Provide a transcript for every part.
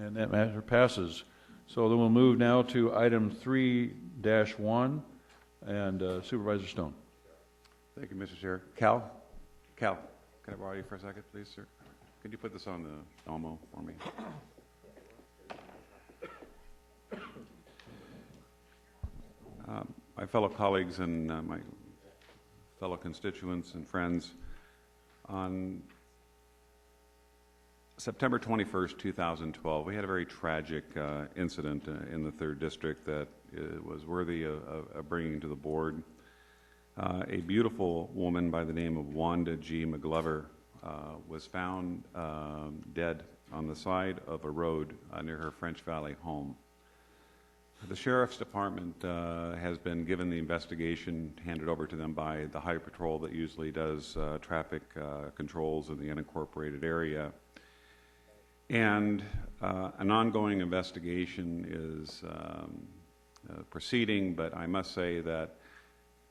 And that matter passes. So then we'll move now to item 3-1, and Supervisor Stone. Thank you, Mr. Chair. Cal, can I borrow you for a second, please, sir? Could you put this on the Elmo for me? My fellow colleagues and my fellow constituents and friends, on September 21st, 2012, we had a very tragic incident in the 3rd District that was worthy of bringing to the board. A beautiful woman by the name of Wanda G. McGlover was found dead on the side of a road near her French Valley home. The Sheriff's Department has been given the investigation handed over to them by the Highway Patrol that usually does traffic controls in the unincorporated area. And an ongoing investigation is proceeding, but I must say that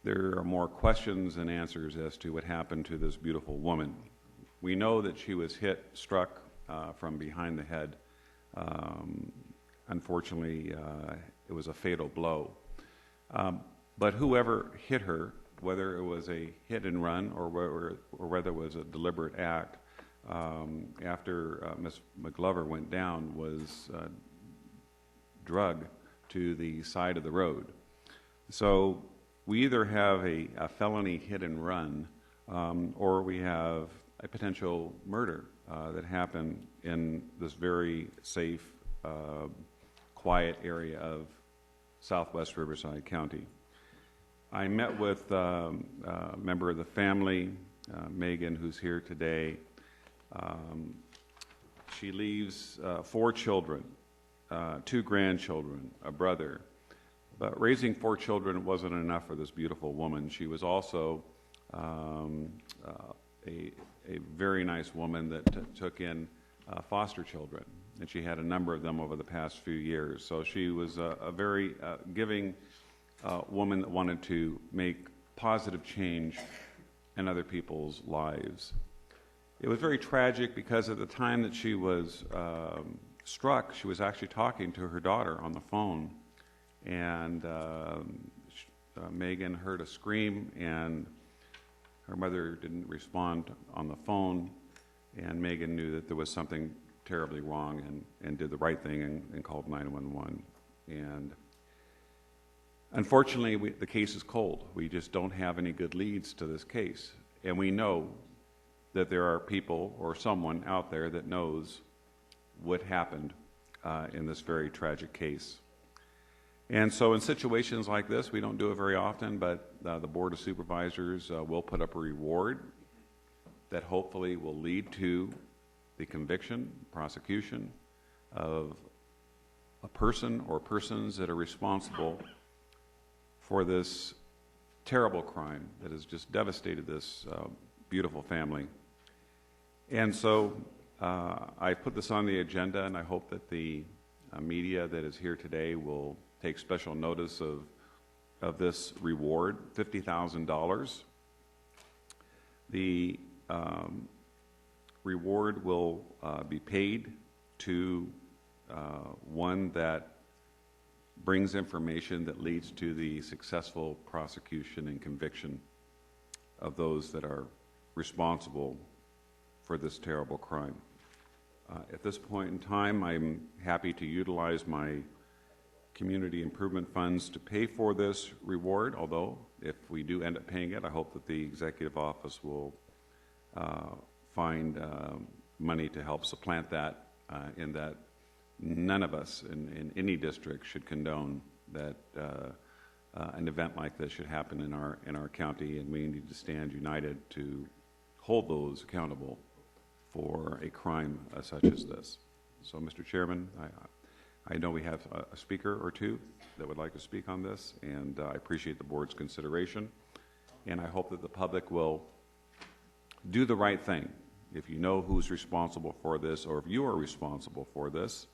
there are more questions than answers as to what happened to this beautiful woman. We know that she was struck from behind the head. Unfortunately, it was a fatal blow. But whoever hit her, whether it was a hit and run or whether it was a deliberate act, after Ms. McGlover went down, was drugged to the side of the road. So we either have a felony hit and run or we have a potential murder that happened in this very safe, quiet area of southwest Riverside County. I met with a member of the family, Megan, who's here today. She leaves 4 children, 2 grandchildren, a brother. But raising 4 children wasn't enough for this beautiful woman. She was also a very nice woman that took in foster children, and she had a number of them over the past few years. So she was a very giving woman that wanted to make positive change in other people's lives. It was very tragic because at the time that she was struck, she was actually talking to her daughter on the phone, and Megan heard a scream, and her mother didn't respond on the phone, and Megan knew that there was something terribly wrong and did the right thing and called 911. And unfortunately, the case is cold. We just don't have any good leads to this case, and we know that there are people or someone out there that knows what happened in this very tragic case. And so in situations like this, we don't do it very often, but the Board of Supervisors will put up a reward that hopefully will lead to the conviction, prosecution of a person or persons that are responsible for this terrible crime that has just devastated this beautiful family. And so I put this on the agenda, and I hope that the media that is here today will take special notice of this reward, $50,000. The reward will be paid to one that brings information that leads to the successful prosecution and conviction of those that are responsible for this terrible crime. At this point in time, I'm happy to utilize my community improvement funds to pay for this reward, although if we do end up paying it, I hope that the executive office will find money to help supplant that, in that none of us in any district should condone that an event like this should happen in our county, and we need to stand united to hold those accountable for a crime such as this. So, Mr. Chairman, I know we have a speaker or two that would like to speak on this, and I appreciate the board's consideration, and I hope that the public will do the right thing. If you know who's responsible for this, or if you are responsible for this,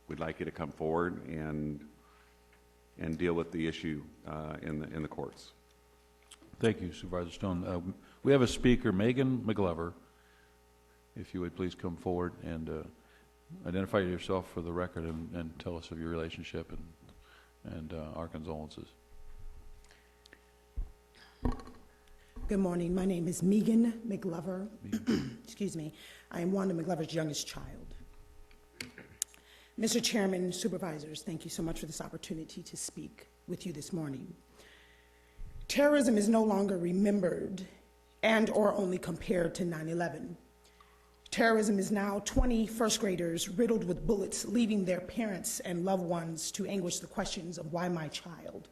we'd like you to come forward and deal with the issue in the courts. Thank you, Supervisor Stone. We have a speaker, Megan McGlover. if you would please come forward and identify yourself for the record and tell us of your relationship and our condolences. Good morning. My name is Megan McLover. Excuse me. I am Wanda McLover's youngest child. Mr. Chairman, Supervisors, thank you so much for this opportunity to speak with you this morning. Terrorism is no longer remembered and or only compared to 9/11. Terrorism is now 20 first graders riddled with bullets, leaving their parents and loved ones to anguish the questions of why my child.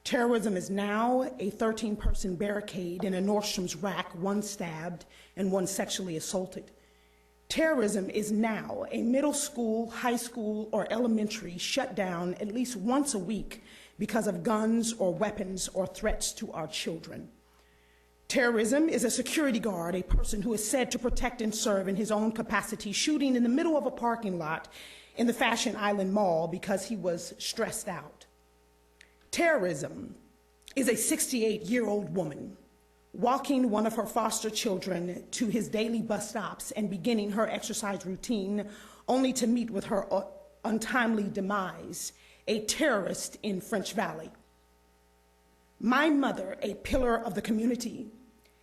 Terrorism is now a 13-person barricade in a Nordstrom's rack, one stabbed and one sexually assaulted. Terrorism is now a middle school, high school, or elementary shut down at least once a week because of guns or weapons or threats to our children. Terrorism is a security guard, a person who is said to protect and serve in his own capacity, shooting in the middle of a parking lot in the Fashion Island Mall because he was stressed out. Terrorism is a 68-year-old woman walking one of her foster children to his daily bus stops and beginning her exercise routine, only to meet with her untimely demise, a terrorist in French Valley. My mother, a pillar of the community,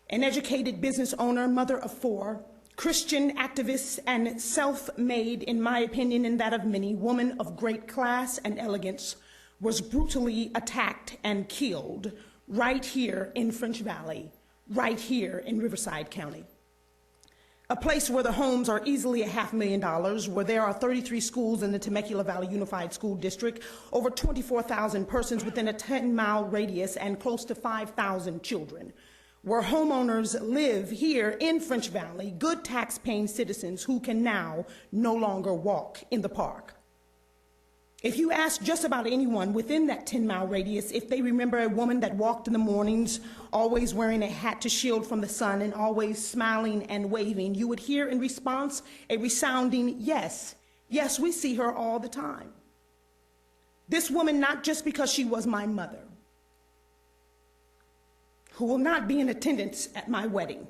an educated business owner, mother of 4, Christian activist, and self-made, in my opinion and that of many, woman of great class and elegance, was brutally attacked and killed right here in French Valley, right here in Riverside County. A place where the homes are easily $500,000, where there are 33 schools in the Temecula Valley Unified School District, over 24,000 persons within a 10-mile radius, and close to 5,000 children, where homeowners live here in French Valley, good tax-paying citizens who can now no longer walk in the park. If you ask just about anyone within that 10-mile radius if they remember a woman that walked in the mornings, always wearing a hat to shield from the sun and always smiling and waving, you would hear in response a resounding yes. Yes, we see her all the time. This woman, not just because she was my mother, who will not be in attendance at my wedding,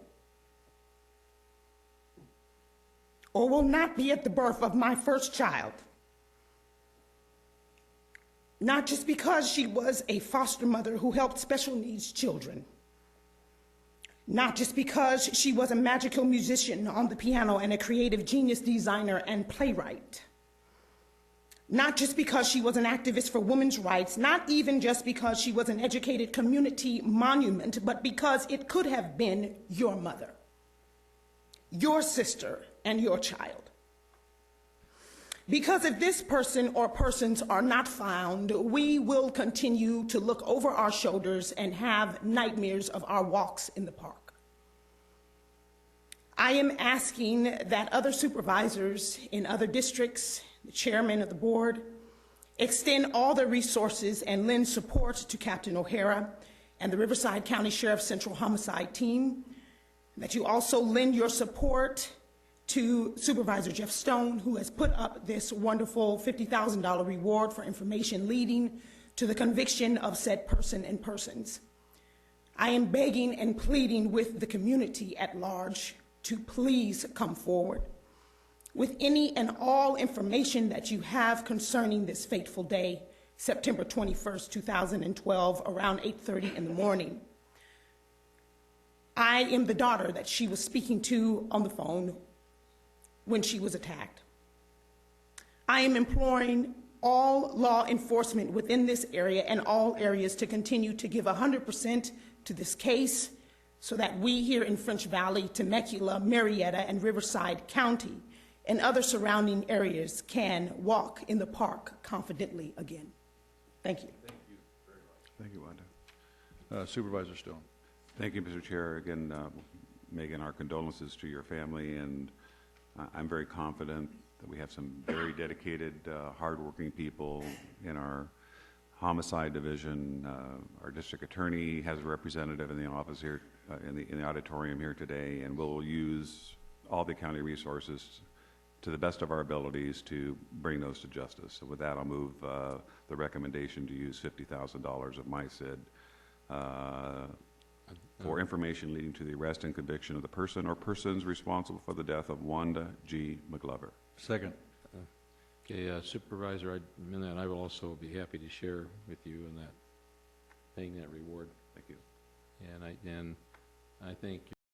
or will not be at the birth of my first child, not just because she was a foster mother who helped special needs children, not just because she was a magical musician on the piano and a creative genius designer and playwright, not just because she was an activist for women's rights, not even just because she was an educated community monument, but because it could have been your mother, your sister, and your child. Because if this person or persons are not found, we will continue to look over our shoulders and have nightmares of our walks in the park. I am asking that other supervisors in other districts, the chairman of the board, extend all their resources and lend support to Captain O'Hara and the Riverside County Sheriff's Central Homicide Team, that you also lend your support to Supervisor Jeff Stone, who has put up this wonderful $50,000 reward for information leading to the conviction of said person and persons. I am begging and pleading with the community at large to please come forward with any and all information that you have concerning this fateful day, September 21st, 2012, around 8:30 in the morning. I am the daughter that she was speaking to on the phone when she was attacked. I am imploring all law enforcement within this area and all areas to continue to give 100% to this case so that we here in French Valley, Temecula, Marietta, and Riverside County and other surrounding areas can walk in the park confidently again. Thank you. Thank you very much. Thank you, Wanda. Supervisor Stone. Thank you, Mr. Chair. Again, Megan, our condolences to your family, and I'm very confident that we have some very dedicated, hardworking people in our homicide division. Our district attorney has a representative in the office here, in the auditorium here today, and we'll use all the county resources to the best of our abilities to bring those to justice. So with that, I'll move the recommendation to use $50,000 of my SID for information leading to the arrest and conviction of the person or persons responsible for the death of Wanda G. McGlover. Second. Okay, Supervisor, I will also be happy to share with you in that, paying that reward. Thank you. And I think